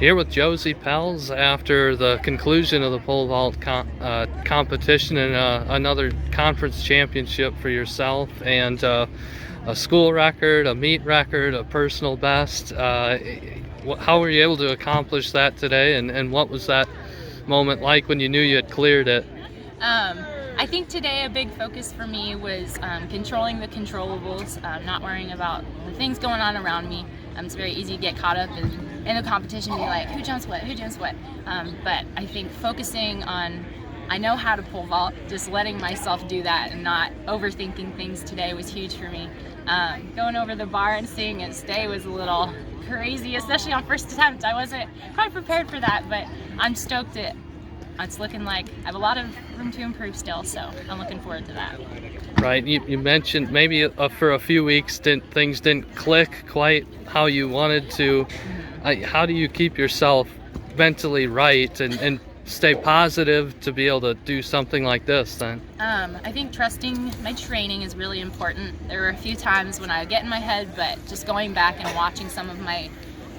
Here with Josie Puelz after the conclusion of the pole vault competition and another conference championship for yourself, and a school record, a meet record, a personal best. How were you able to accomplish that today, and what was that moment like when you knew you had cleared it? I think today a big focus for me was controlling the controllables, not worrying about the things going on around me. It's very easy to get caught up in the competition and be like, who jumps what, who jumps what? But I think focusing on, I know how to pole vault, just letting myself do that and not overthinking things today was huge for me. Going over the bar and seeing it stay was a little crazy, especially on first attempt. I wasn't quite prepared for that, but I'm stoked it's looking like I have a lot of room to improve still, so I'm looking forward to that. Right, you mentioned maybe for a few weeks things didn't click quite how you wanted to. How do you keep yourself mentally right and stay positive to be able to do something like this then? I think trusting my training is really important. There were a few times when I get in my head, but just going back and watching some of my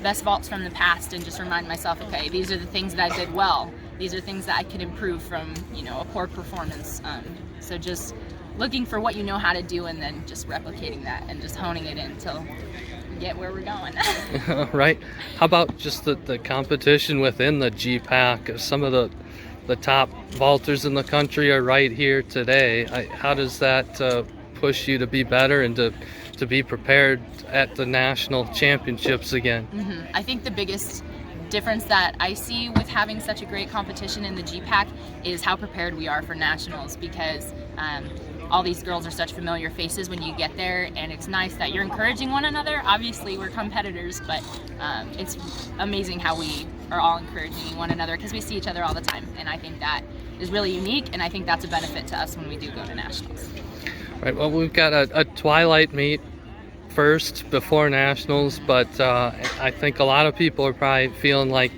best vaults from the past and just remind myself, okay, these are the things that I did well. These are things that I could improve from, a poor performance. So just looking for what you know how to do and then just replicating that and just honing it in until we get where we're going. Right. How about just the competition within the GPAC? Some of the top vaulters in the country are right here today. How does that push you to be better and to be prepared at the national championships again? I think the biggest difference that I see with having such a great competition in the GPAC is how prepared we are for nationals, because all these girls are such familiar faces when you get there, and it's nice that you're encouraging one another. Obviously we're competitors, but it's amazing how we are all encouraging one another because we see each other all the time, and I think that is really unique, and I think that's a benefit to us when we do go to nationals. Right, well, we've got a twilight meet first before nationals, but I think a lot of people are probably feeling like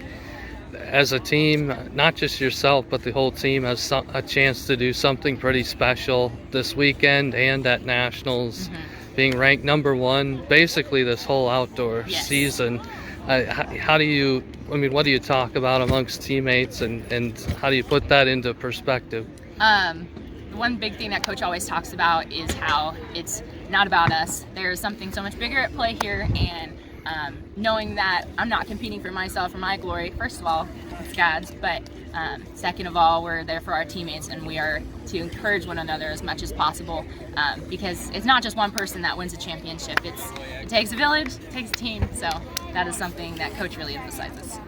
as a team, not just yourself but the whole team has a chance to do something pretty special this weekend and at nationals. Being ranked number one basically this whole outdoor season. How do you, what do you talk about amongst teammates, and how do you put that into perspective? One big thing that Coach always talks about is how it's not about us. There's something so much bigger at play here, and knowing that I'm not competing for myself or my glory, first of all, it's God's, but second of all, we're there for our teammates, and we are to encourage one another as much as possible, because it's not just one person that wins a championship. It takes a village, it takes a team, so that is something that Coach really emphasizes.